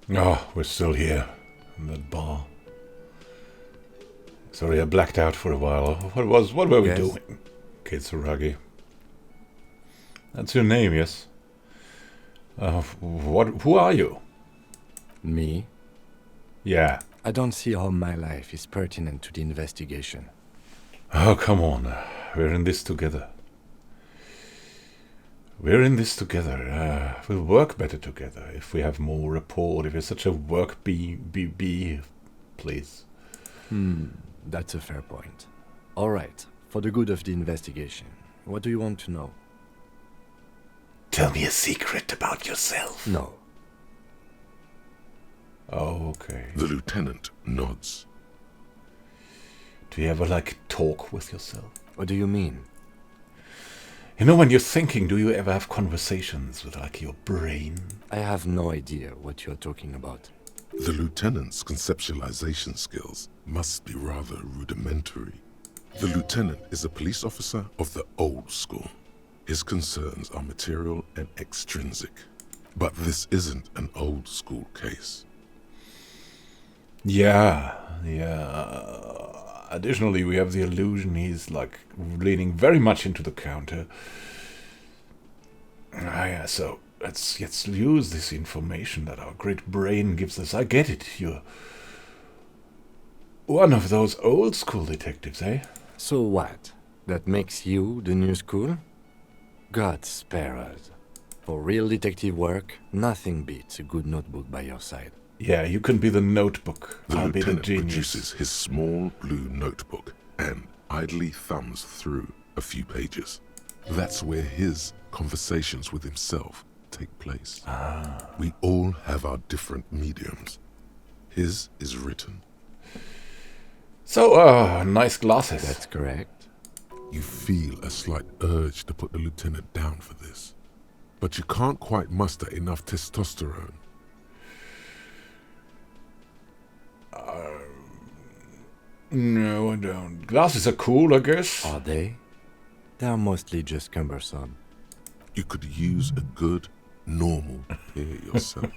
Oh, we're still here. In that bar. Sorry, I blacked out for a while. What were we Yes? doing? Kitsuragi. That's your name, yes? Who are you? Me? Yeah. I don't see how my life is pertinent to the investigation. Oh, come on. We're in this together. We'll work better together if we have more rapport. If you're such a work bee, please. That's a fair point. All right, for the good of the investigation, what do you want to know? Tell me a secret about yourself. No. Oh, okay. The lieutenant nods. Do you ever, talk with yourself? What do you mean? You know, when you're thinking, do you ever have conversations with, your brain? I have no idea what you're talking about. The lieutenant's conceptualization skills must be rather rudimentary. The lieutenant is a police officer of the old school. His concerns are material and extrinsic. But this isn't an old school case. Yeah. Additionally, we have the illusion he's, leaning very much into the counter. Yeah, so let's use this information that our great brain gives us. I get it, you're one of those old school detectives, eh? So what? That makes you the new school? God spare us. For real detective work, nothing beats a good notebook by your side. Yeah, you can be the notebook. The I'll be the lieutenant genius. produces his small blue notebook and idly thumbs through a few pages. That's where his conversations with himself take place. We all have our different mediums. His is written. So, nice glasses. That's correct. You feel a slight urge to put the lieutenant down for this, but you can't quite muster enough testosterone. No, I don't. Glasses are cool, I guess. Are they? They are mostly just cumbersome. You could use a good, normal pair yourself.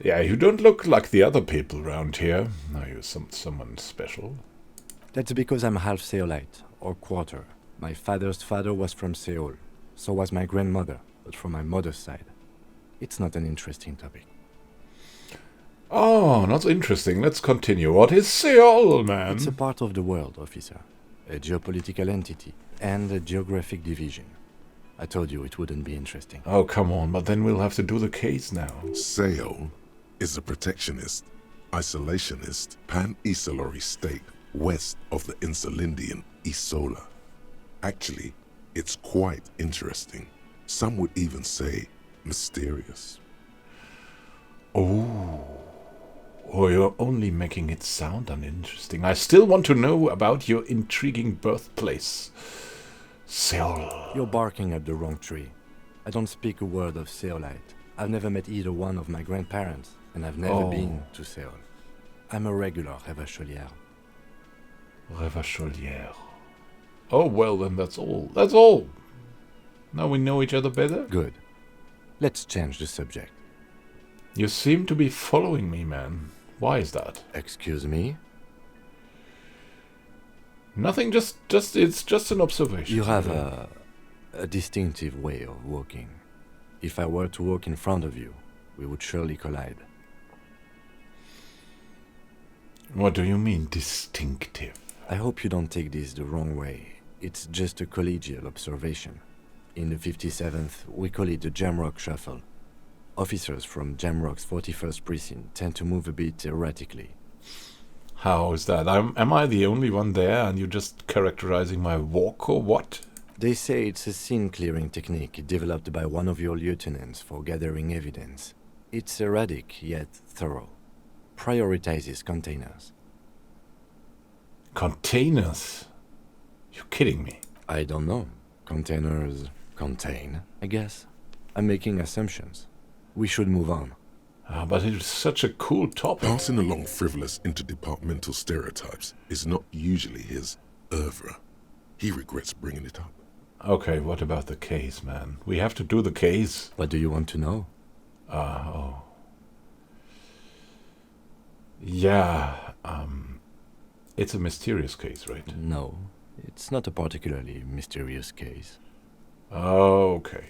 Yeah, you don't look like the other people around here. Are you someone special? That's because I'm half Seolite, or quarter. My father's father was from Seoul. So was my grandmother, but from my mother's side. It's not an interesting topic. Oh, not interesting. Let's continue. What is Seoul, man? It's a part of the world, officer. A geopolitical entity and a geographic division. I told you it wouldn't be interesting. Oh, come on, but then we'll have to do the case now. Seoul is a protectionist, isolationist, pan-Isolari state west of the Insulindian Isola. Actually, it's quite interesting. Some would even say mysterious. Oh, you're only making it sound uninteresting. I still want to know about your intriguing birthplace. Seoul. You're barking at the wrong tree. I don't speak a word of Seolite. I've never met either one of my grandparents, and I've never been to Seoul. I'm a regular Revacholière. Revacholière. Oh, well, then that's all. That's all. Now we know each other better. Good. Let's change the subject. You seem to be following me, man. Why is that? Excuse me? Nothing, it's just an observation. You have a distinctive way of walking. If I were to walk in front of you, we would surely collide. What do you mean, distinctive? I hope you don't take this the wrong way. It's just a collegial observation. In the 57th, we call it the Jamrock Shuffle. Officers from Jamrock's 41st Precinct tend to move a bit erratically. How is that? Am I the only one there and you're just characterizing my walk or what? They say it's a scene-clearing technique developed by one of your lieutenants for gathering evidence. It's erratic, yet thorough. Prioritizes containers. Containers? You're kidding me. I don't know. Containers contain, I guess. I'm making assumptions. We should move on. But it's such a cool topic. Passing along frivolous interdepartmental stereotypes is not usually his oeuvre. He regrets bringing it up. Okay, what about the case, man? We have to do the case. What do you want to know? Oh. Yeah, it's a mysterious case, right? No, it's not a particularly mysterious case. Okay.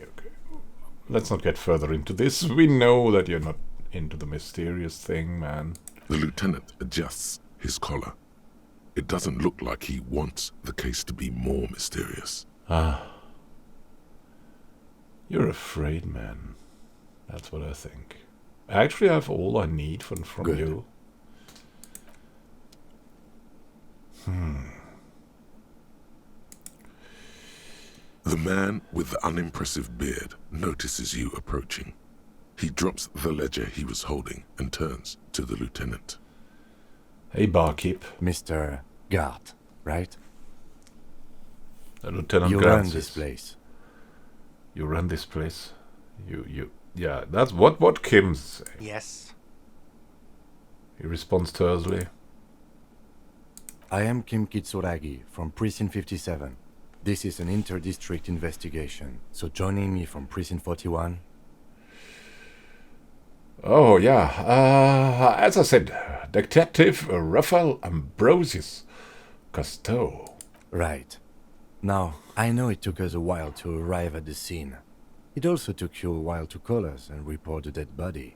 Let's not get further into this. We know that you're not into the mysterious thing, man. The lieutenant adjusts his collar. It doesn't look like he wants the case to be more mysterious. You're afraid, man. That's what I think. I actually have all I need from Good. you. The man with the unimpressive beard notices you approaching. He drops the ledger he was holding and turns to the lieutenant. Hey, barkeep. Mr. Gart, right? Lieutenant You Grant run this says, place. You run this place? Yeah, that's what Kim's saying. Yes. He responds tersely. I am Kim Kitsuragi from Precinct 57. This is an inter-district investigation, so joining me from Precinct 41... Oh, yeah. As I said, Detective Raphael Ambrosius Cousteau. Right. Now, I know it took us a while to arrive at the scene. It also took you a while to call us and report the dead body.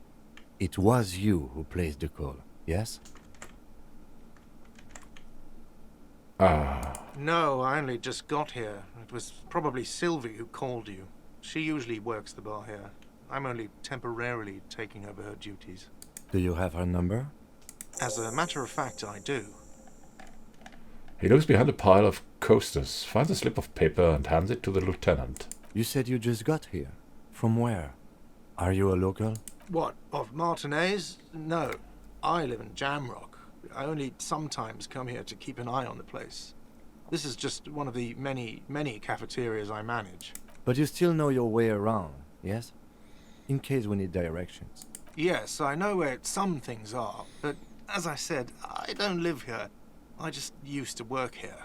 It was you who placed the call, yes? No, I only just got here. It was probably Sylvie who called you. She usually works the bar here. I'm only temporarily taking over her duties. Do you have her number? As a matter of fact, I do. He looks behind a pile of coasters, finds a slip of paper and hands it to the lieutenant. You said you just got here. From where? Are you a local? What, of Martinez? No. I live in Jamrock. I only sometimes come here to keep an eye on the place. This is just one of the many, many cafeterias I manage. But you still know your way around, yes? In case we need directions. Yes, I know where some things are, but as I said, I don't live here. I just used to work here.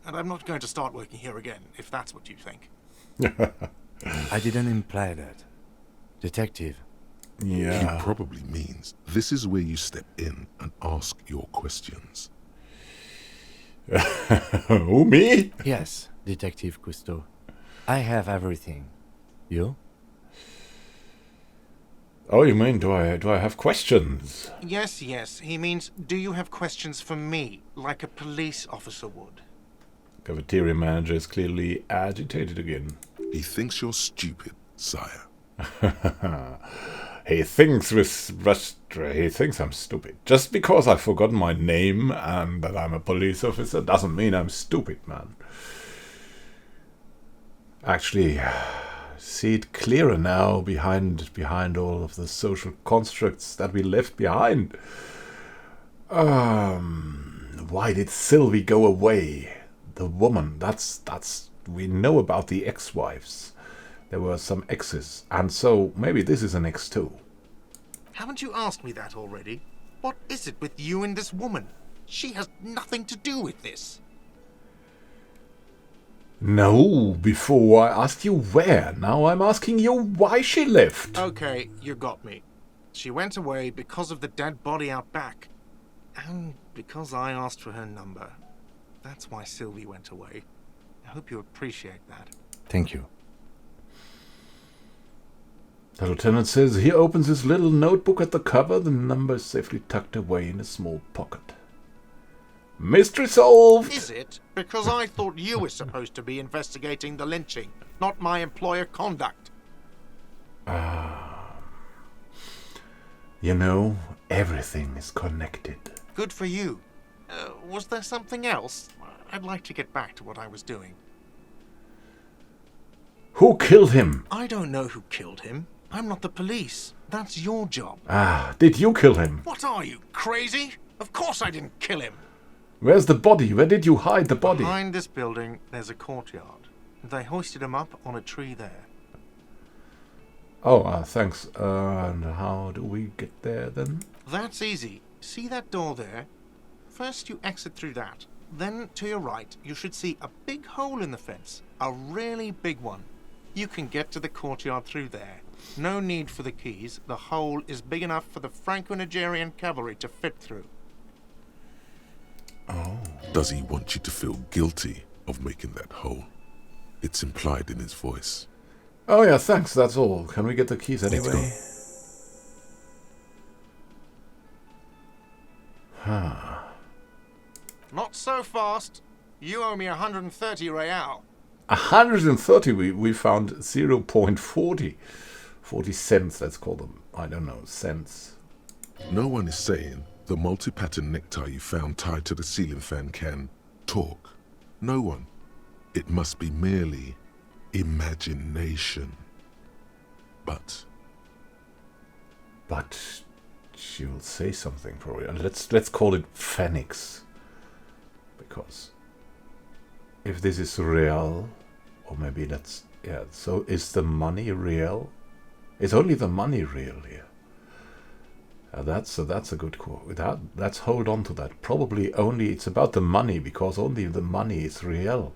And I'm not going to start working here again, if that's what you think. I didn't imply that. Detective, He Yeah. probably means this is where you step in and ask your questions. Who, me? yes, Detective Cousteau. I have everything. You? Oh, you mean, do I have questions? Yes, he means, do you have questions for me, like a police officer would? Cafeteria manager is clearly agitated again. He thinks you're stupid, sire. He thinks I'm stupid. Just because I've forgotten my name and that I'm a police officer doesn't mean I'm stupid, man. Actually, see it clearer now behind all of the social constructs that we left behind. Why did Sylvie go away? The woman, that's we know about the ex-wives. There were some exes, and so maybe this is an ex too. Haven't you asked me that already? What is it with you and this woman? She has nothing to do with this. No, before I asked you where. Now I'm asking you why she left. Okay, you got me. She went away because of the dead body out back. And because I asked for her number. That's why Sylvie went away. I hope you appreciate that. Thank you. The lieutenant says he opens his little notebook at the cover. The number is safely tucked away in a small pocket. Mystery solved! Is it? Because I thought you were supposed to be investigating the lynching, not my employer conduct. You know, everything is connected. Good for you. Was there something else? I'd like to get back to what I was doing. Who killed him? I don't know who killed him. I'm not the police. That's your job. Did you kill him? What are you, crazy? Of course I didn't kill him. Where's the body? Where did you hide the body? Behind this building, there's a courtyard. They hoisted him up on a tree there. Oh, thanks. And how do we get there then? That's easy. See that door there? First you exit through that. Then, to your right, you should see a big hole in the fence. A really big one. You can get to the courtyard through there. No need for the keys. The hole is big enough for the Franco-Nigerian cavalry to fit through. Oh. Does he want you to feel guilty of making that hole? It's implied in his voice. Oh yeah, thanks, that's all. Can we get the keys Let's anyway? Not so fast. You owe me 130 real. 130, we found 0.40. 40 cents, let's call them. I don't know, cents. No one is saying the multi-pattern necktie you found tied to the ceiling fan can talk. No one. It must be merely imagination. But she will say something probably. And let's call it Phoenix. Because if this is real, or maybe that's, yeah, so is the money real? Is only the money real here? That's a good quote. Let's hold on to that. Probably only it's about the money, because only the money is real.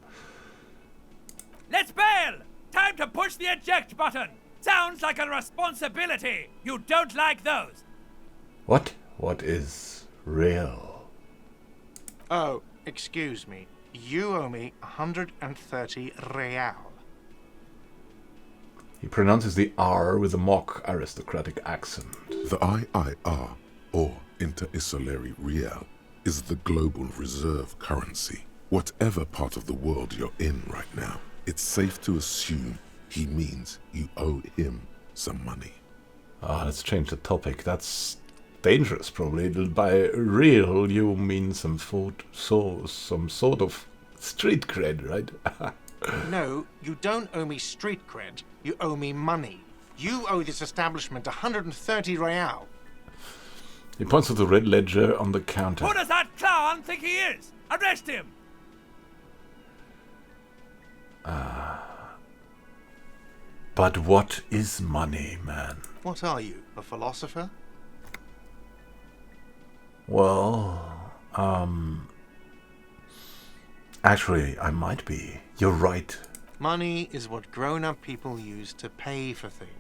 Let's bail! Time to push the eject button! Sounds like a responsibility! You don't like those! What? What is real? Oh, excuse me. You owe me 130 real. He pronounces the R with a mock aristocratic accent. the IIR, or Inter-Isolary Real, is the global reserve currency. Whatever part of the world you're in right now, it's safe to assume he means you owe him some money. Let's change the topic. That's dangerous, probably. By real, you mean some sort of street cred, right? No, you don't owe me street cred. You owe me money. You owe this establishment 130 real. He points to the red ledger on the counter. Who does that clown think he is? Arrest him! But what is money, man? What are you, a philosopher? Well, actually, I might be. You're right. Money is what grown-up people use to pay for things.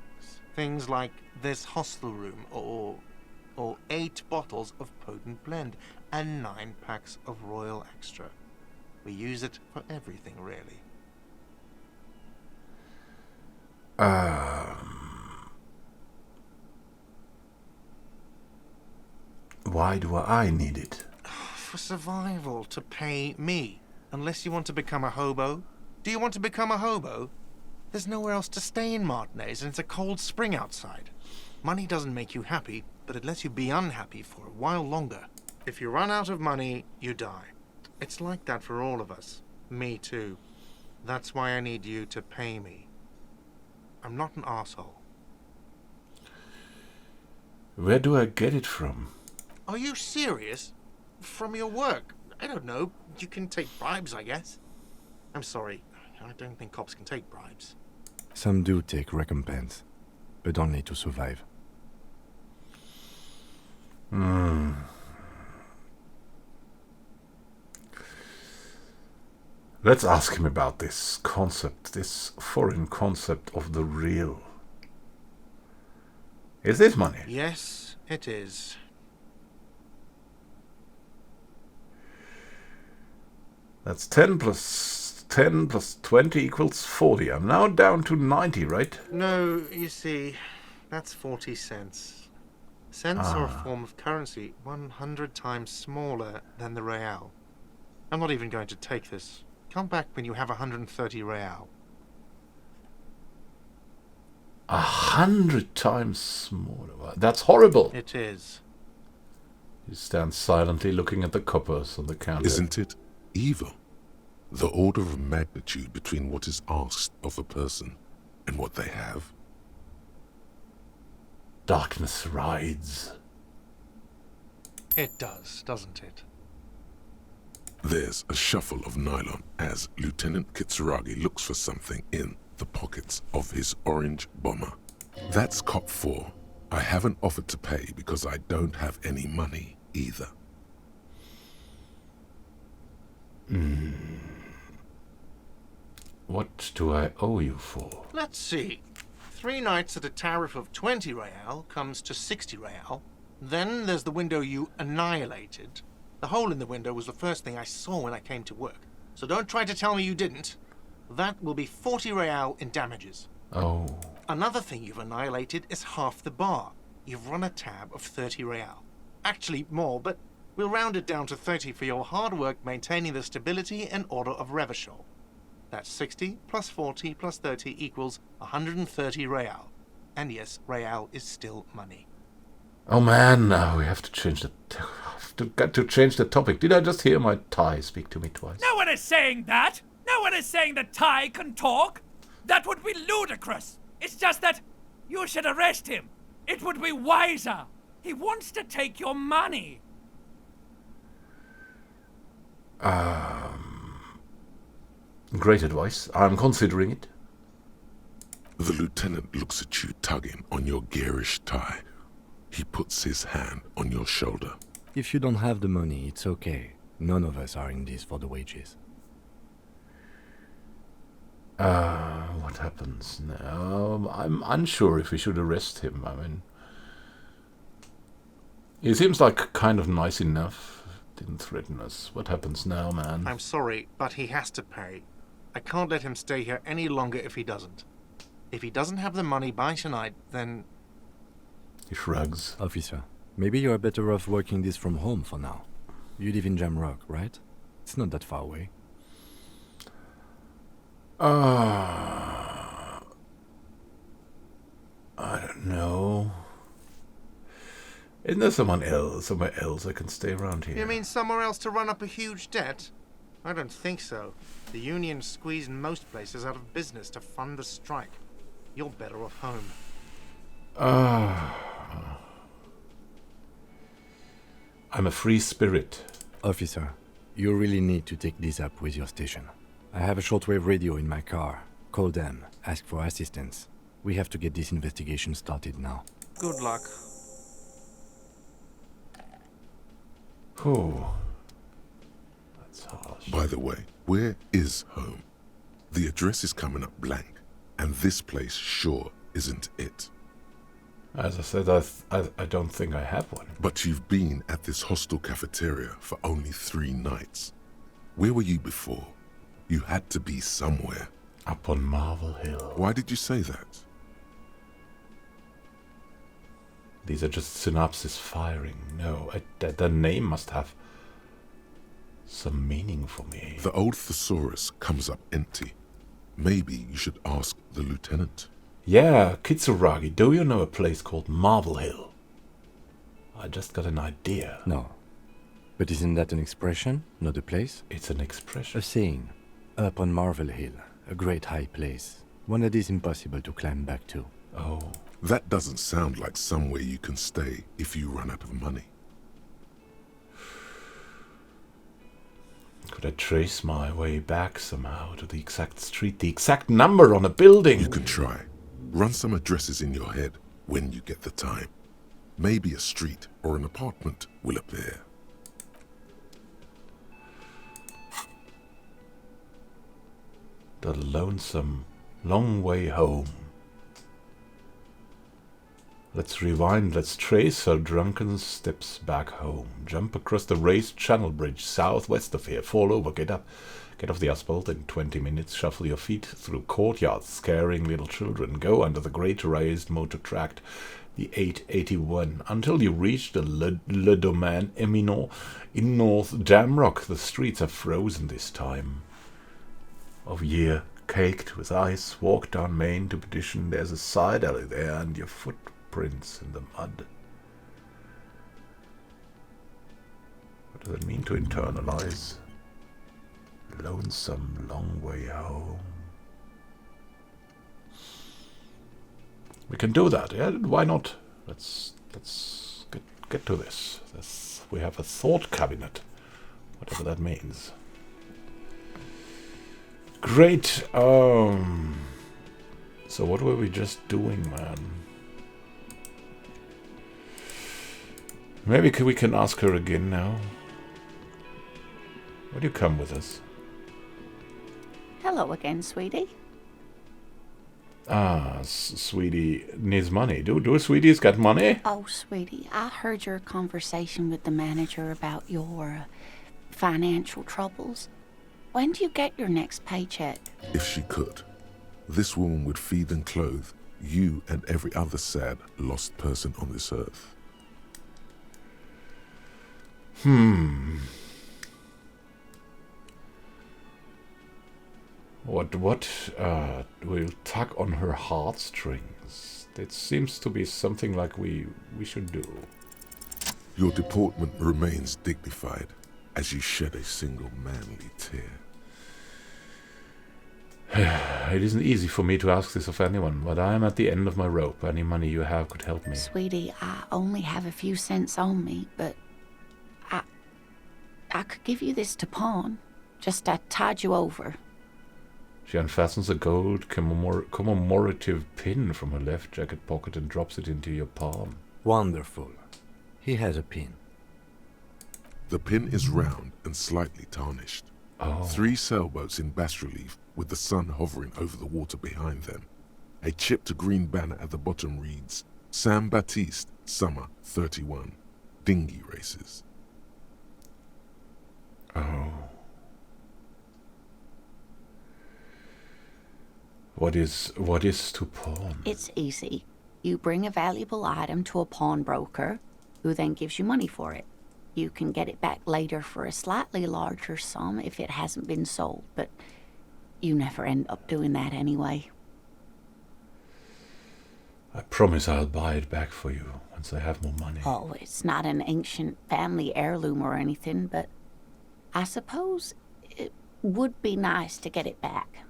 Things like this hostel room, or 8 bottles of potent blend, and 9 packs of Royal Extra. We use it for everything, really. Why do I need it? For survival, to pay me. Unless you want to become a hobo. Do you want to become a hobo? There's nowhere else to stay in Martinez, and it's a cold spring outside. Money doesn't make you happy, but it lets you be unhappy for a while longer. If you run out of money, you die. It's like that for all of us. Me too. That's why I need you to pay me. I'm not an asshole. Where do I get it from? Are you serious? From your work? I don't know. You can take bribes, I guess. I'm sorry. I don't think cops can take bribes. Some do take recompense, but only to survive. Let's ask him about this concept, this foreign concept of the real. Is this money? Yes, it is. That's 10 plus 20 equals 40. I'm now down to 90, right? No, you see, that's 40 cents. Cents are a form of currency 100 times smaller than the real. I'm not even going to take this. Come back when you have 130 real. 100 times smaller. That's horrible. It is. He stands silently looking at the coppers on the counter. Isn't it evil? The order of magnitude between what is asked of a person and what they have. Darkness rides. It does, doesn't it? There's a shuffle of nylon as Lieutenant Kitsuragi looks for something in the pockets of his orange bomber. That's cop 4. I haven't offered to pay because I don't have any money either. What do I owe you for? Let's see. 3 nights at a tariff of 20 real comes to 60 real. Then there's the window you annihilated. The hole in the window was the first thing I saw when I came to work. So don't try to tell me you didn't. That will be 40 real in damages. Oh. Another thing you've annihilated is half the bar. You've run a tab of 30 real. Actually more, but we'll round it down to 30 for your hard work maintaining the stability and order of Revachol. That's 60 plus 40 plus 30 equals 130 real. And yes, real is still money. Oh man, now we have to change to change the topic. Did I just hear my tie speak to me twice? No one is saying that! No one is saying that Ty can talk! That would be ludicrous! It's just that you should arrest him! It would be wiser! He wants to take your money! Great advice. I'm considering it. The lieutenant looks at you tugging on your garish tie. He puts his hand on your shoulder. If you don't have the money, it's okay. None of us are in this for the wages. What happens now? I'm unsure if we should arrest him. I mean, he seems like kind of nice enough. Didn't threaten us. What happens now, man? I'm sorry, but he has to pay. I can't let him stay here any longer if he doesn't. If he doesn't have the money by tonight, then... He shrugs. Officer, maybe you are better off working this from home for now. You live in Jamrock, right? It's not that far away. I don't know. Isn't there somewhere else I can stay around here? You mean somewhere else to run up a huge debt? I don't think so. The union squeezed most places out of business to fund the strike. You're better off home. I'm a free spirit. Officer, you really need to take this up with your station. I have a shortwave radio in my car. Call them, ask for assistance. We have to get this investigation started now. Good luck. Oh, that's harsh. By the way, where is home? The address is coming up blank, and this place sure isn't it. As I said, I don't think I have one. But you've been at this hostel cafeteria for only 3 nights. Where were you before? You had to be somewhere. Up on Marvel Hill. Why did you say that? These are just synapses firing. No, the name must have some meaning for me. The old thesaurus comes up empty. Maybe you should ask the lieutenant. Yeah, Kitsuragi, do you know a place called Marvel Hill? I just got an idea. No. But isn't that an expression, not a place? It's an expression. A saying. Up on Marvel Hill, a great high place. One that is impossible to climb back to. Oh. That doesn't sound like somewhere you can stay if you run out of money. Could I trace my way back somehow to the exact street, the exact number on a building? You can try. Run some addresses in your head when you get the time. Maybe a street or an apartment will appear. The lonesome, long way home. Let's rewind, let's trace our drunken steps back home. Jump across the raised channel bridge southwest of here. Fall over, get up. Get off the asphalt in 20 minutes. Shuffle your feet through courtyards, scaring little children. Go under the great raised motor tract, the 881, until you reach the Le Domaine Eminent in North Jamrock. The streets are frozen this time of year, caked with ice. Walk down Main to Petition. There's a side alley there, and your footprints in the mud. What does it mean to internalize? Lonesome, long way home. We can do that, yeah? Why not? Let's get to this. We have a thought cabinet, whatever that means. Great. So what were we just doing, man? Maybe we can ask her again now. Would you come with us? Hello again, sweetie. Ah, sweetie needs money. Do sweeties got money? Oh, sweetie, I heard your conversation with the manager about your financial troubles. When do you get your next paycheck? If she could, this woman would feed and clothe you and every other sad, lost person on this earth. What will tug on her heartstrings? It seems to be something like we should do. Your deportment remains dignified as you shed a single manly tear. It isn't easy for me to ask this of anyone, but I am at the end of my rope. Any money you have could help me. Sweetie, I only have a few cents on me, but I could give you this to pawn. Just I tide you over. She unfastens a gold commemorative pin from her left jacket pocket and drops it into your palm. Wonderful. He has a pin. The pin is round and slightly tarnished. Oh. 3 sailboats in bas-relief with the sun hovering over the water behind them. A chipped green banner at the bottom reads, San Baptiste, Summer 31, Dinghy Races. Oh. What is to pawn? It's easy. You bring a valuable item to a pawnbroker, who then gives you money for it. You can get it back later for a slightly larger sum if it hasn't been sold, but you never end up doing that anyway. I promise I'll buy it back for you once I have more money. Oh, it's not an ancient family heirloom or anything, but I suppose it would be nice to get it back.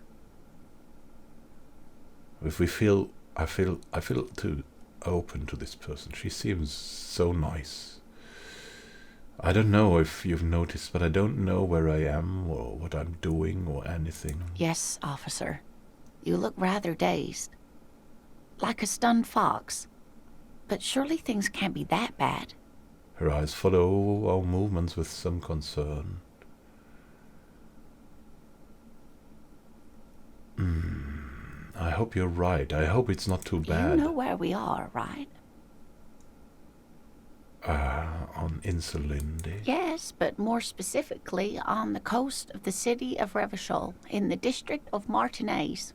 If I feel too open to this person. She seems so nice. I don't know if you've noticed, but I don't know where I am or what I'm doing or anything. Yes, officer. You look rather dazed. Like a stunned fox. But surely things can't be that bad. Her eyes follow our movements with some concern. I hope you're right. I hope it's not too bad. You know where we are, right? On Insulinde? Yes, but more specifically on the coast of the city of Revachol, in the district of Martinez.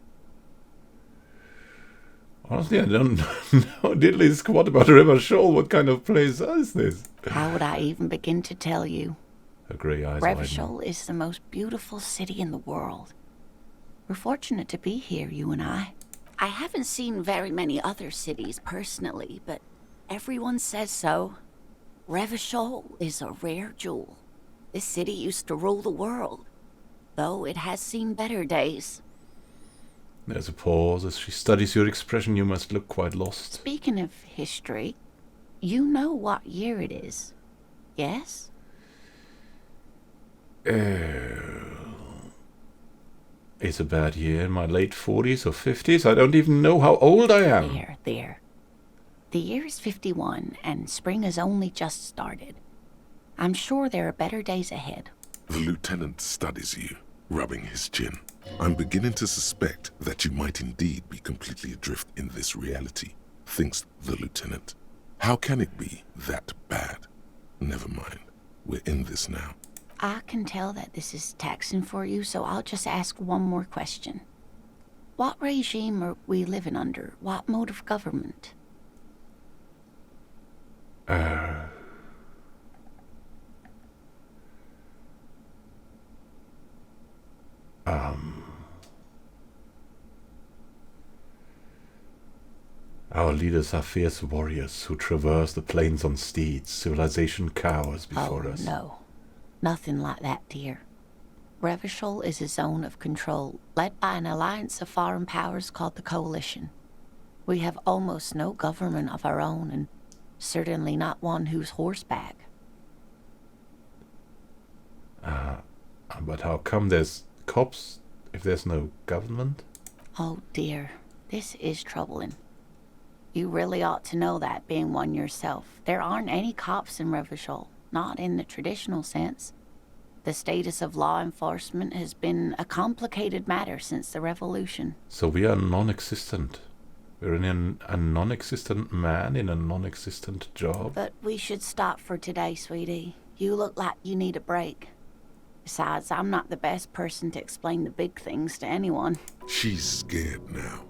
Honestly, I don't know diddly squat about Revachol. What kind of place is this? How would I even begin to tell you? Her grey eyes widen. Revachol is the most beautiful city in the world. We're fortunate to be here, you and I. I haven't seen very many other cities personally, but everyone says so. Revachol is a rare jewel. This city used to rule the world, though it has seen better days. There's a pause. As she studies your expression, you must look quite lost. Speaking of history, you know what year it is, yes? It's a bad year, in my late 40s or 50s. I don't even know how old I am. There. The year is 51, and spring has only just started. I'm sure there are better days ahead. The lieutenant studies you, rubbing his chin. I'm beginning to suspect that you might indeed be completely adrift in this reality, thinks the lieutenant. How can it be that bad? Never mind. We're in this now. I can tell that this is taxing for you, so I'll just ask one more question. What regime are we living under? What mode of government? Our leaders are fierce warriors who traverse the plains on steeds. Civilization cowers before us. No. Nothing like that, dear. Revachol is a zone of control, led by an alliance of foreign powers called the Coalition. We have almost no government of our own, and certainly not one who's horseback. But how come there's cops if there's no government? Oh dear, this is troubling. You really ought to know that, being one yourself. There aren't any cops in Revachol, not in the traditional sense. The status of law enforcement has been a complicated matter since the revolution. So we are non-existent. We're a non-existent man in a non-existent job. But we should stop for today, sweetie. You look like you need a break. Besides, I'm not the best person to explain the big things to anyone. She's scared now.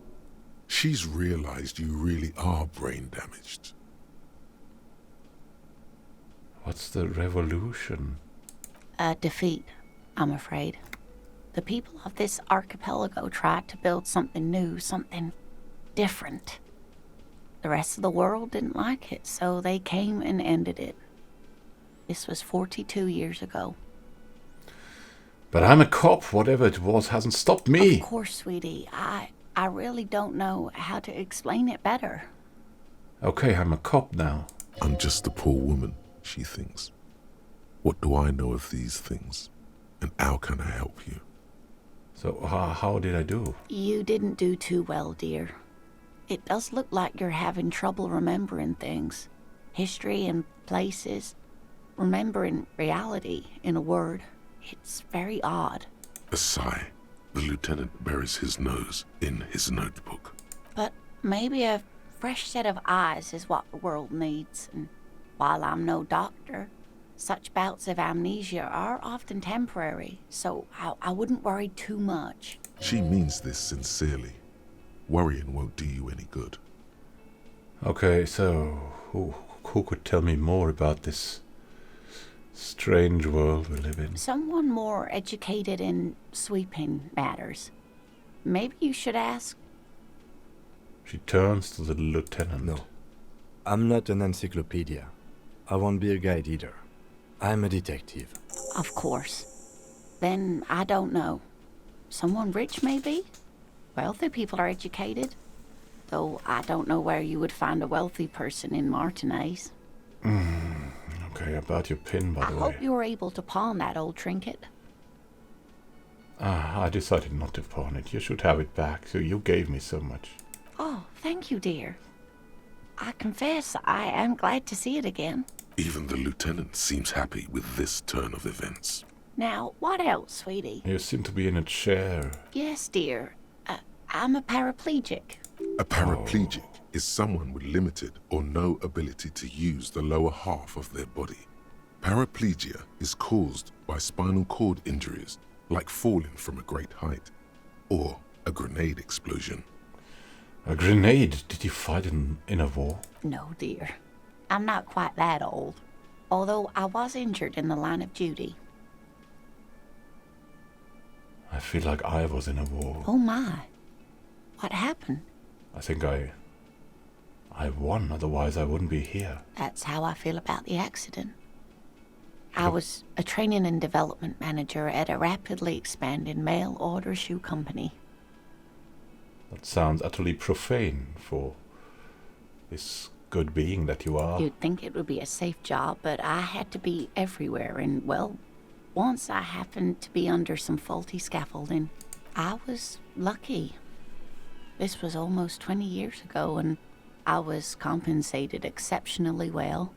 She's realized you really are brain damaged. What's the revolution? A defeat, I'm afraid. The people of this archipelago tried to build something new, something different. The rest of the world didn't like it, so they came and ended it. This was 42 years ago. But I'm a cop. Whatever it was hasn't stopped me. Of course, sweetie. I really don't know how to explain it better. Okay, I'm a cop now. I'm just a poor woman, she thinks. What do I know of these things? And how can I help you? So how did I do? You didn't do too well, dear. It does look like you're having trouble remembering things. History and places. Remembering reality, in a word. It's very odd. A sigh. The lieutenant buries his nose in his notebook. But maybe a fresh set of eyes is what the world needs. And while I'm no doctor, such bouts of amnesia are often temporary, so I wouldn't worry too much. She means this sincerely. Worrying won't do you any good. Okay, so who could tell me more about this strange world we live in? Someone more educated in sweeping matters. Maybe you should ask. She turns to the lieutenant. No. I'm not an encyclopedia. I won't be a guide either. I'm a detective. Of course. Then I don't know. Someone rich, maybe? Wealthy people are educated. Though I don't know where you would find a wealthy person in Martinez. Okay, about your pin, by the I way. hope you were able to pawn that old trinket. I decided not to pawn it. You should have it back, so you gave me so much. Oh, thank you, dear. I confess I am glad to see it again. Even the lieutenant seems happy with this turn of events. Now, what else, sweetie? You seem to be in a chair. Yes, dear. I'm a paraplegic. A paraplegic is someone with limited or no ability to use the lower half of their body. Paraplegia is caused by spinal cord injuries, like falling from a great height, or a grenade explosion. A grenade? Did you fight in a war? No, dear. I'm not quite that old. Although I was injured in the line of duty. I feel like I was in a war. Oh my. What happened? I think I won, otherwise I wouldn't be here. That's how I feel about the accident. I was a training and development manager at a rapidly expanding mail-order shoe company. That sounds utterly profane for this good being that you are. You'd think it would be a safe job, but I had to be everywhere, and, well, once I happened to be under some faulty scaffolding. I was lucky. This was almost 20 years ago, and I was compensated exceptionally well.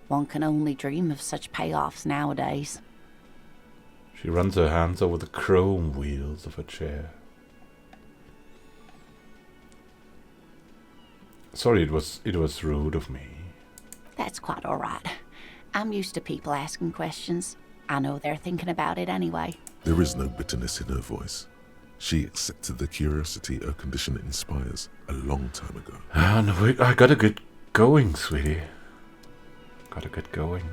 One can only dream of such payoffs nowadays. She runs her hands over the chrome wheels of her chair. Sorry, it was rude of me. That's quite all right. I'm used to people asking questions. I know they're thinking about it anyway. There is no bitterness in her voice. She accepted the curiosity her condition inspires a long time ago. No, I gotta get going, sweetie. Gotta get going.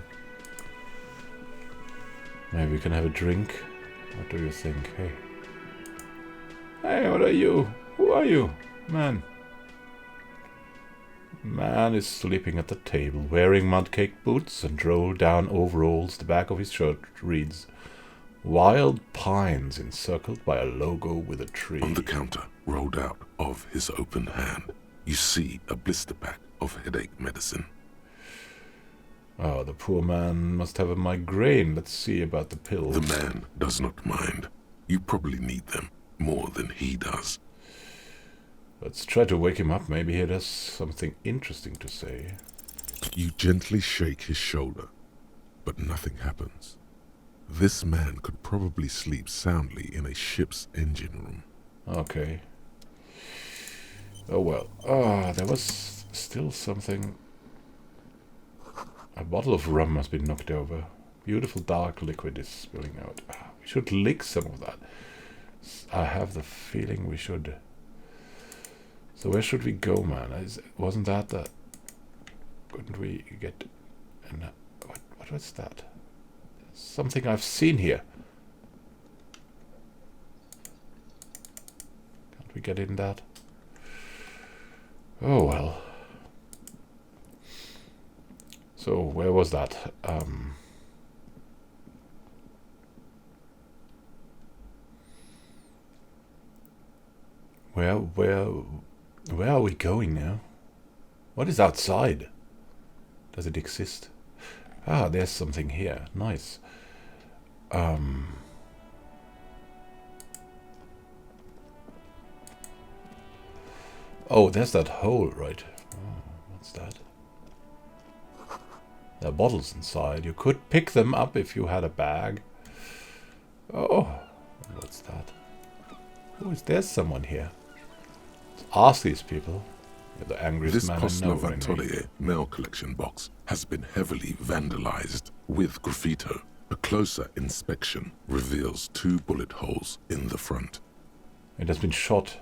Maybe we can have a drink. What do you think? Hey. Hey, what are you? Who are you? Man. Man is sleeping at the table, wearing mudcake boots and rolled-down overalls. The back of his shirt reads, "Wild Pines encircled by a logo with a tree." On the counter, rolled out of his open hand, you see a blister pack of headache medicine. Oh, the poor man must have a migraine. Let's see about the pills. The man does not mind. You probably need them more than he does. Let's try to wake him up. Maybe he has something interesting to say. You gently shake his shoulder, but nothing happens. This man could probably sleep soundly in a ship's engine room. Okay. Oh well. Ah, there was still something. A bottle of rum must be knocked over. Beautiful dark liquid is spilling out. We should lick some of that. I have the feeling we should. So where should we go, man? Wasn't that the... Couldn't we get... What was that? Something I've seen here. Can't we get in that? Oh well. So where was that? Where are we going now? What is outside? Does it exist? Ah, there's something here. Nice. Oh, there's that hole, right? Oh, what's that? There are bottles inside. You could pick them up if you had a bag. Oh, what's that? Oh, there's someone here. Let's ask these people. You're the angriest This man I know. Postnovatolier mail collection box has been heavily vandalized with graffito. A closer inspection reveals 2 bullet holes in the front. It has been shot.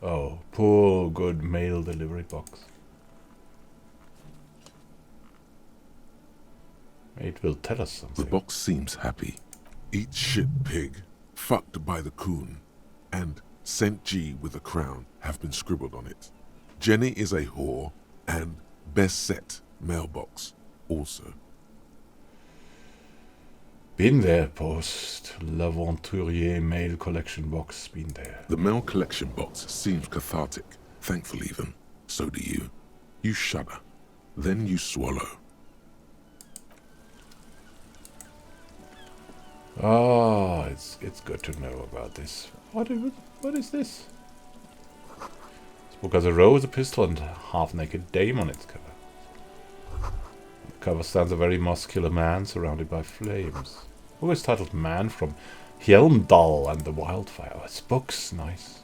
Oh, poor good mail delivery box. It will tell us something. The box seems happy. Eat shit pig, fucked by the coon, and St. G with a crown have been scribbled on it. Jenny is a whore, and best set mailbox also. Been there, post. L'Aventurier mail collection box. Been there. The mail collection box seems cathartic, thankful even. So do you. You shudder. Then you swallow. Ah, it's good to know about this. What is this? This book has a rose, a pistol, and a half-naked dame on its cover. On the cover stands a very muscular man surrounded by flames. The book is titled Man from Hjelmdal and the Wildfire. Oh, this book's nice.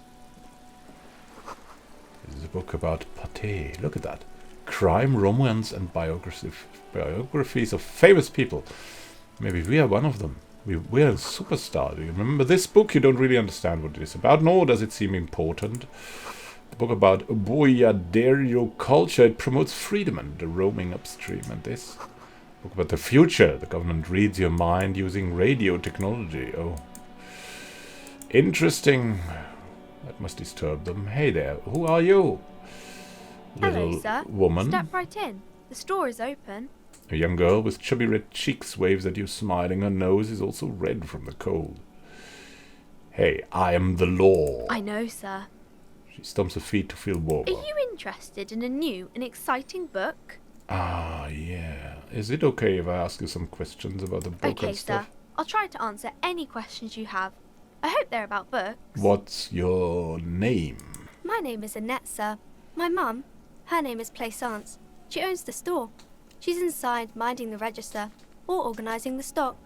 This is a book about pate. Look at that. Crime, romance, and biographies of famous people. Maybe we are one of them. We're a superstar. Do you remember this book? You don't really understand what it is about, nor does it seem important. The book about boyardero culture. It promotes freedom and the roaming upstream. And this book about the future. The government reads your mind using radio technology. Oh, interesting. That must disturb them. Hey there, who are you? Hello, Little sir. woman. Step right in. The store is open. A young girl with chubby red cheeks waves at you, smiling. Her nose is also red from the cold. Hey, I am the law. I know, sir. She stumps her feet to feel warmer. Are you interested in a new and exciting book? Ah, yeah. Is it okay if I ask you some questions about the book Okay, and sir. stuff? I'll try to answer any questions you have. I hope they're about books. What's your name? My name is Annette, sir. My mum, her name is Plaisance. She owns the store. She's inside minding the register or organising the stock.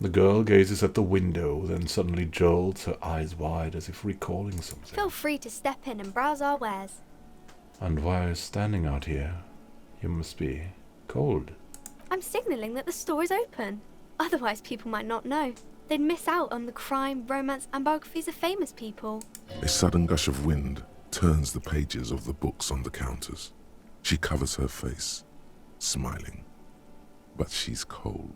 The girl gazes at the window, then suddenly jolts, her eyes wide as if recalling something. Feel free to step in and browse our wares. And why are you standing out here? You must be cold. I'm signalling that the store is open. Otherwise people might not know. They'd miss out on the crime, romance and biographies of famous people. A sudden gush of wind turns the pages of the books on the counters. She covers her face, smiling. But she's cold.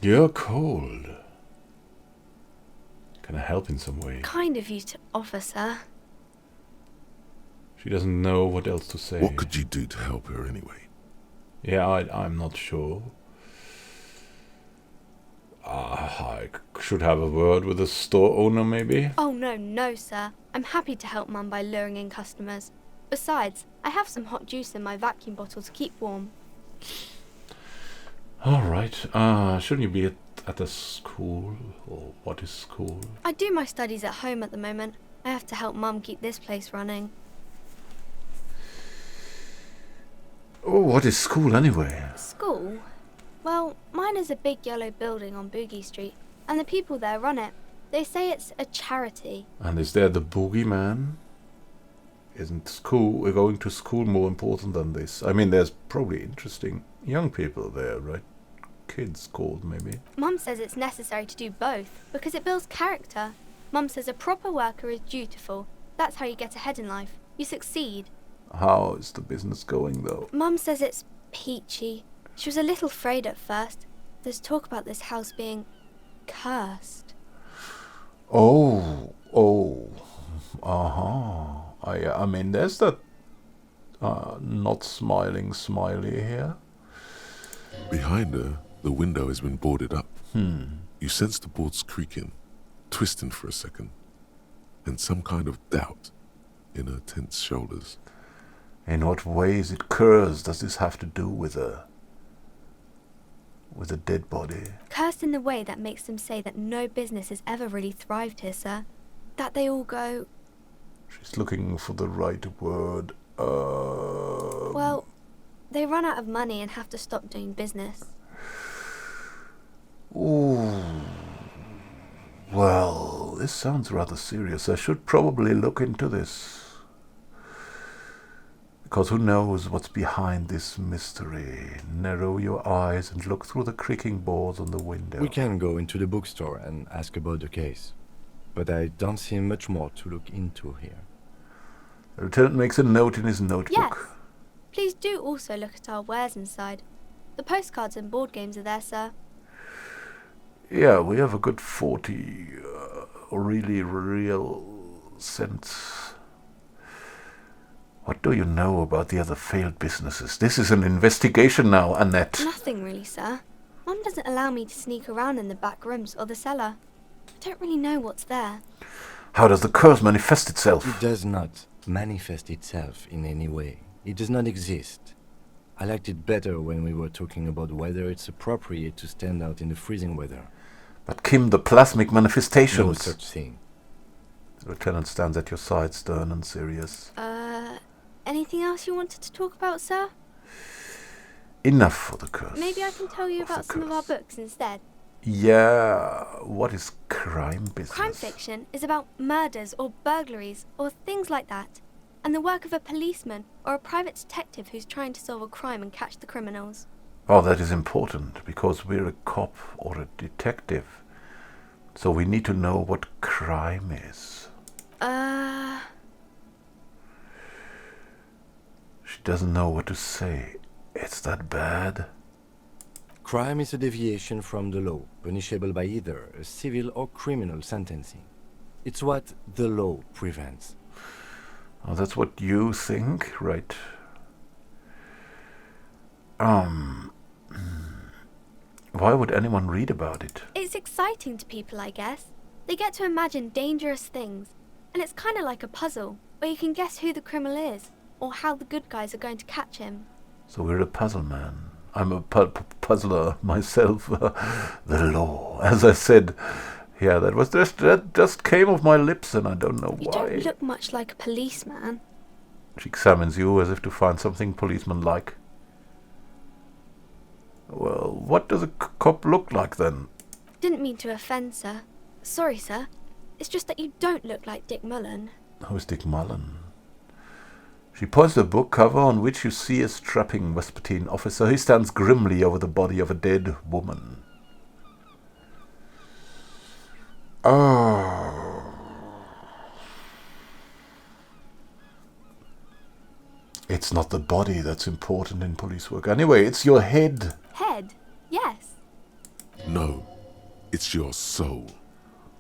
You're cold. Can I help in some way? Kind of you to offer, sir. She doesn't know what else to say. What could you do to help her anyway? Yeah, I'm not sure. I should have a word with the store owner, maybe? Oh, no, sir. I'm happy to help Mum by luring in customers. Besides, I have some hot juice in my vacuum bottle to keep warm. Alright. Shouldn't you be at a school? Or what is school? I do my studies at home at the moment. I have to help Mum keep this place running. Oh, what is school anyway? School? Well, my Mine is a big yellow building on Boogie Street, and the people there run it. They say it's a charity. And is there the boogeyman? Isn't going to school more important than this? I mean, there's probably interesting young people there, right? Kids called, maybe. Mum says it's necessary to do both, because it builds character. Mum says a proper worker is dutiful. That's how you get ahead in life. You succeed. How is the business going, though? Mum says it's peachy. She was a little afraid at first. There's talk about this house being cursed. Oh. Uh-huh. I mean, there's that not smiling smiley here. Behind her, the window has been boarded up. You sense the boards creaking, twisting for a second, and some kind of doubt in her tense shoulders. In what ways it cursed does this have to do with a dead body? Cursed in the way that makes them say that no business has ever really thrived here, sir. That they all go... She's looking for the right word. Well, they run out of money and have to stop doing business. Ooh. Well, this sounds rather serious. I should probably look into this. Because who knows what's behind this mystery? Narrow your eyes and look through the creaking boards on the window. We can go into the bookstore and ask about the case. But I don't see much more to look into here. The lieutenant makes a note in his notebook. Yes. Please do also look at our wares inside. The postcards and board games are there, sir. Yeah, we have a good 40 really real cents. What do you know about the other failed businesses? This is an investigation now, Annette. Nothing really, sir. Mum doesn't allow me to sneak around in the back rooms or the cellar. I don't really know what's there. How does the curse manifest itself? It does not manifest itself in any way. It does not exist. I liked it better when we were talking about whether it's appropriate to stand out in the freezing weather. But Kim, the plasmic manifestations. No such thing. The lieutenant stands at your side, stern and serious. Anything else you wanted to talk about, sir? Enough for the curse. Maybe I can tell you about some of our books instead. Yeah, what is crime business? Crime fiction is about murders or burglaries or things like that, and the work of a policeman or a private detective who's trying to solve a crime and catch the criminals. Oh, that is important, because we're a cop or a detective. So we need to know what crime is. She doesn't know what to say. It's that bad? Crime is a deviation from the law, punishable by either a civil or criminal sentencing. It's what the law prevents. Oh, that's what you think, right? Why would anyone read about it? It's exciting to people, I guess. They get to imagine dangerous things, and it's kind of like a puzzle, where you can guess who the criminal is, or how the good guys are going to catch him. So we're a puzzle man. I'm a puzzler myself. The law, as I said. Yeah, that just came off my lips, and I don't know You why. don't look much like a policeman. She examines you as if to find something policeman-like. Well, what does a cop look like then? Didn't mean to offend, sir. Sorry, sir. It's just that you don't look like Dick Mullen. Who's Dick Mullen? She points to a book cover on which you see a strapping Vespertine officer. He stands grimly over the body of a dead woman. Oh. It's not the body that's important in police work. Anyway, it's your head. Head? Yes. No, it's your soul.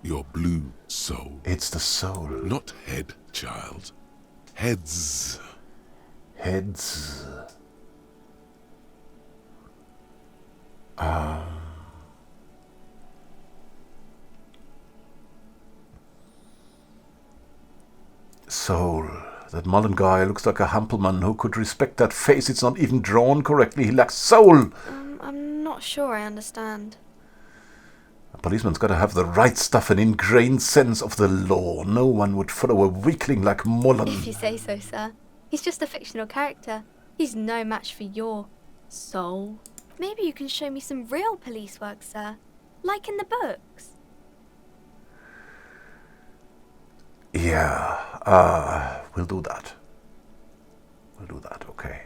Your blue soul. It's the soul. Not head, child. Heads. Heads. Soul. That Mullen guy looks like a Hampelman. Who could respect that face? It's not even drawn correctly. He lacks soul. I'm not sure I understand. A policeman's got to have the right stuff, an ingrained sense of the law. No one would follow a weakling like Mullen. If you say so, sir. He's just a fictional character. He's no match for your soul. Maybe you can show me some real police work, sir. Like in the books. Yeah, we'll do that. Okay.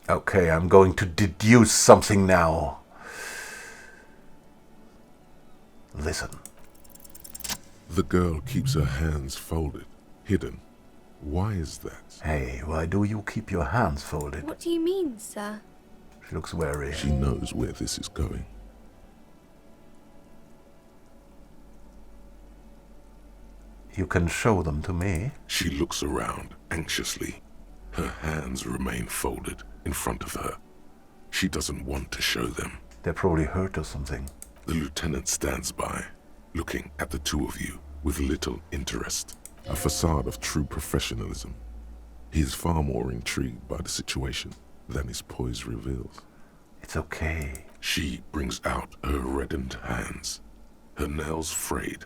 Okay, I'm going to deduce something now. Listen. The girl keeps her hands folded, hidden. Why is that? Hey, why do you keep your hands folded? What do you mean, sir? She looks wary. She knows where this is going. You can show them to me. She looks around anxiously. Her hands remain folded in front of her. She doesn't want to show them. They're probably hurt or something. The lieutenant stands by, looking at the two of you with little interest. A facade of true professionalism. He is far more intrigued by the situation than his poise reveals. It's okay. She brings out her reddened hands, her nails frayed,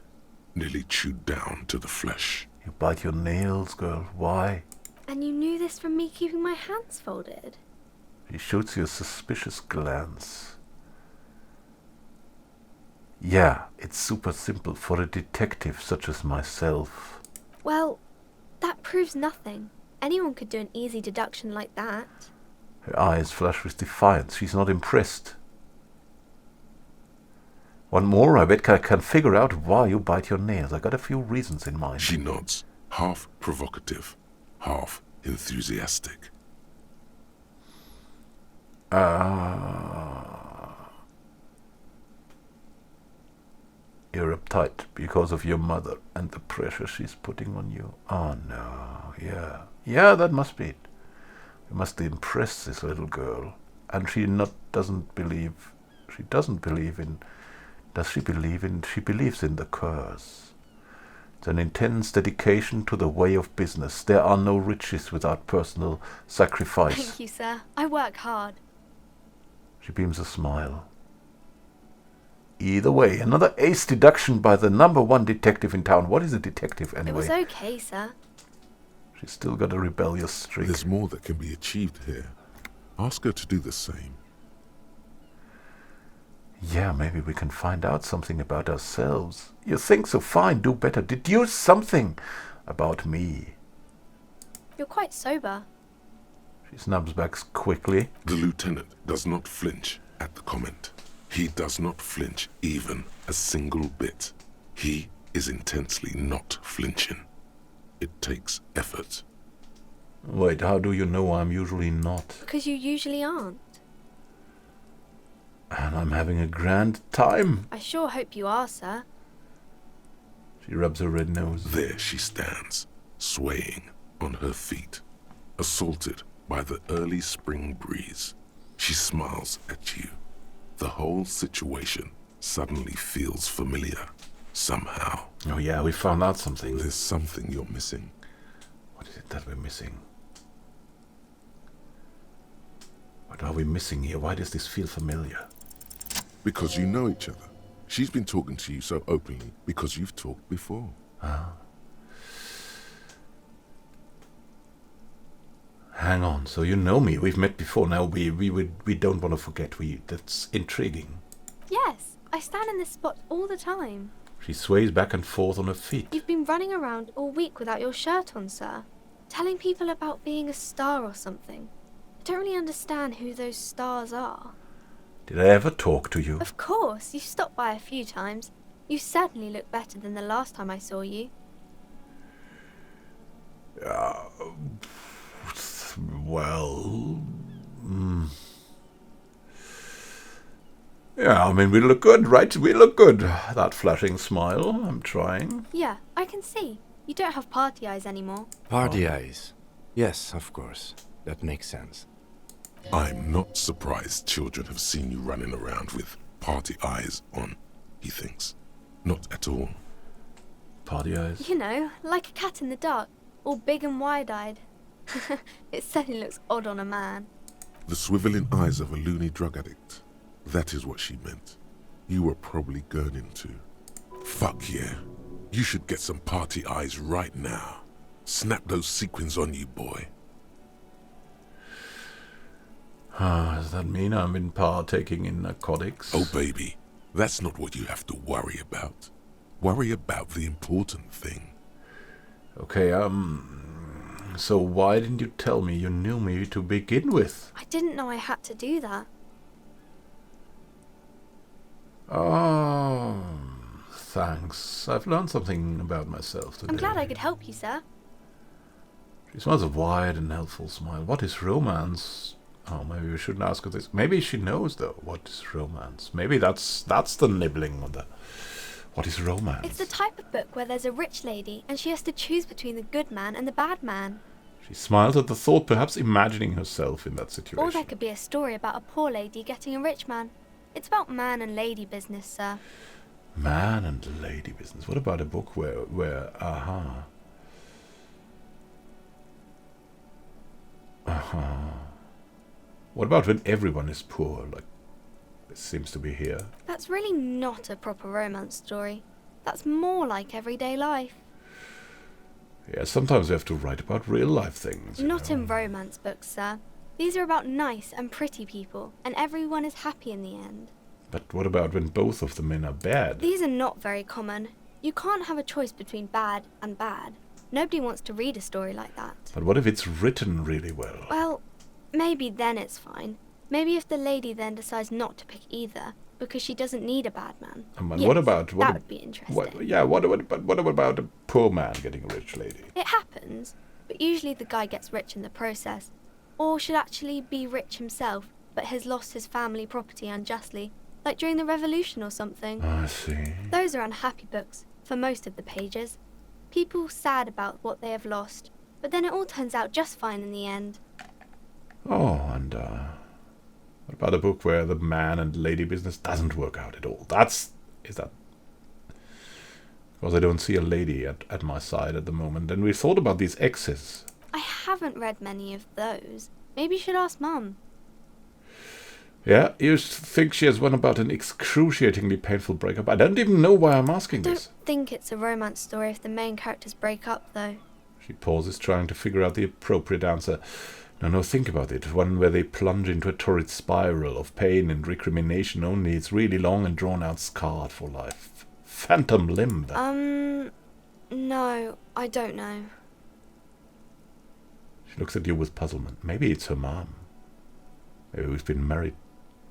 nearly chewed down to the flesh. You bite your nails, girl. Why? And you knew this from me keeping my hands folded? She shoots you a suspicious glance. Yeah, it's super simple for a detective such as myself. Well, that proves nothing. Anyone could do an easy deduction like that. Her eyes flash with defiance. She's not impressed. One more, I bet I can figure out why you bite your nails. I got a few reasons in mind. She nods, half provocative, half enthusiastic. You're uptight because of your mother and the pressure she's putting on you. Oh no, yeah. Yeah, that must be it. We must impress this little girl. And she doesn't believe in... Does she believe in... She believes in the curse. It's an intense dedication to the way of business. There are no riches without personal sacrifice. Thank you, sir. I work hard. She beams a smile. Either way, another ace deduction by the #1 detective in town. What is a detective anyway? It was okay, sir. She's still got a rebellious streak. There's more that can be achieved here. Ask her to do the same. Yeah, maybe we can find out something about ourselves. You think so? Fine, do better. Deduce something about me. You're quite sober. She snubs back quickly. The lieutenant does not flinch at the comment. He does not flinch even a single bit. He is intensely not flinching. It takes effort. Wait, how do you know I'm usually not? Because you usually aren't. And I'm having a grand time. I sure hope you are, sir. She rubs her red nose. There she stands, swaying on her feet, assaulted by the early spring breeze. She smiles at you. The whole situation suddenly feels familiar, somehow. Oh yeah, we found out something. There's something you're missing. What is it that we're missing? What are we missing here? Why does this feel familiar? Because you know each other. She's been talking to you so openly because you've talked before. Ah. Hang on, so you know me. We've met before. Now we don't want to forget. That's intriguing. Yes, I stand in this spot all the time. She sways back and forth on her feet. You've been running around all week without your shirt on, sir. Telling people about being a star or something. I don't really understand who those stars are. Did I ever talk to you? Of course, you've stopped by a few times. You certainly look better than the last time I saw you. Well... Yeah, I mean, we look good, right? We look good. That flashing smile, I'm trying. Yeah, I can see. You don't have party eyes anymore. Party eyes. Yes, of course. That makes sense. I'm not surprised children have seen you running around with party eyes on, he thinks. Not at all. Party eyes? You know, like a cat in the dark, all big and wide-eyed. It certainly looks odd on a man. The swiveling eyes of a loony drug addict. That is what she meant. You were probably gurning too. Fuck yeah. You should get some party eyes right now. Snap those sequins on you, boy. Does that mean I've been partaking in narcotics? Oh, baby, that's not what you have to worry about. Worry about the important thing. Okay, so why didn't you tell me you knew me to begin with? I didn't know I had to do that. Oh, thanks. I've learned something about myself today. I'm glad I could help you, sir. She smiles a wide and helpful smile. What is romance? Oh, maybe we shouldn't ask her this. Maybe she knows, though, what is romance. Maybe that's the nibbling on the... What is romance? It's the type of book where there's a rich lady and she has to choose between the good man and the bad man. She smiles at the thought, perhaps imagining herself in that situation. Or there could be a story about a poor lady getting a rich man. It's about man and lady business, sir. Man and lady business. What about a book where What about when everyone is poor, like it seems to be here? That's really not a proper romance story. That's more like everyday life. Yeah, sometimes we have to write about real life things. Not in romance books, sir. These are about nice and pretty people, and everyone is happy in the end. But what about when both of the men are bad? These are not very common. You can't have a choice between bad and bad. Nobody wants to read a story like that. But what if it's written really well? Well, maybe then it's fine. Maybe if the lady then decides not to pick either, because she doesn't need a bad man. Yes, what about... that would be interesting. What about a poor man getting a rich lady? It happens, but usually the guy gets rich in the process. Or should actually be rich himself, but has lost his family property unjustly, like during the revolution or something. I see. Those are unhappy books, for most of the pages. People sad about what they have lost, but then it all turns out just fine in the end. Oh, and what about a book where the man and lady business doesn't work out at all? Because I don't see a lady at my side at the moment, and we thought about these exes. I haven't read many of those. Maybe you should ask Mum. Yeah, you think she has one about an excruciatingly painful breakup? I don't even know why I'm asking this. I don't think it's a romance story if the main characters break up, though. She pauses, trying to figure out the appropriate answer. No, think about it. One where they plunge into a torrid spiral of pain and recrimination, only it's really long and drawn out, scarred for life. Phantom limb. No, I don't know. She looks at you with puzzlement. Maybe it's her mom. Maybe we've been married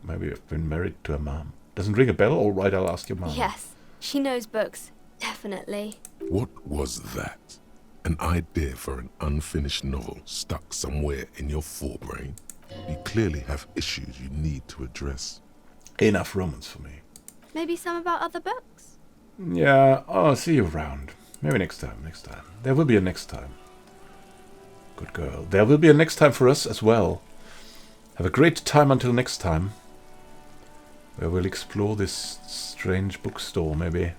to her mom. Doesn't ring a bell? All right, I'll ask your mom. Yes, she knows books. Definitely. What was that? An idea for an unfinished novel stuck somewhere in your forebrain? You clearly have issues you need to address. Enough romance for me. Maybe some about other books? Yeah, I'll see you around. Maybe next time. There will be a next time. Good girl. There will be a next time for us as well. Have a great time until next time, where we'll explore this strange bookstore, maybe.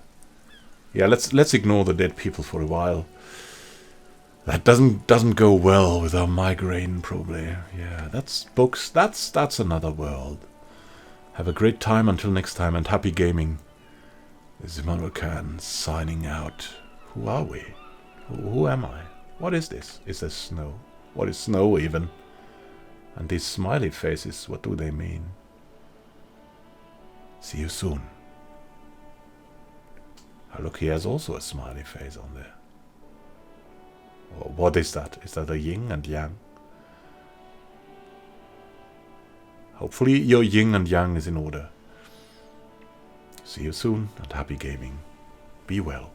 Yeah, let's ignore the dead people for a while. That doesn't go well with our migraine, probably. Yeah, that's books. That's another world. Have a great time until next time, and happy gaming. This is Immanuel Can signing out. Who are we? Who am I? What is this? Is there snow? What is snow even? And these smiley faces, what do they mean? See you soon. Oh, look, he has also a smiley face on there. What is that? Is that a yin and yang? Hopefully your yin and yang is in order. See you soon and happy gaming. Be well.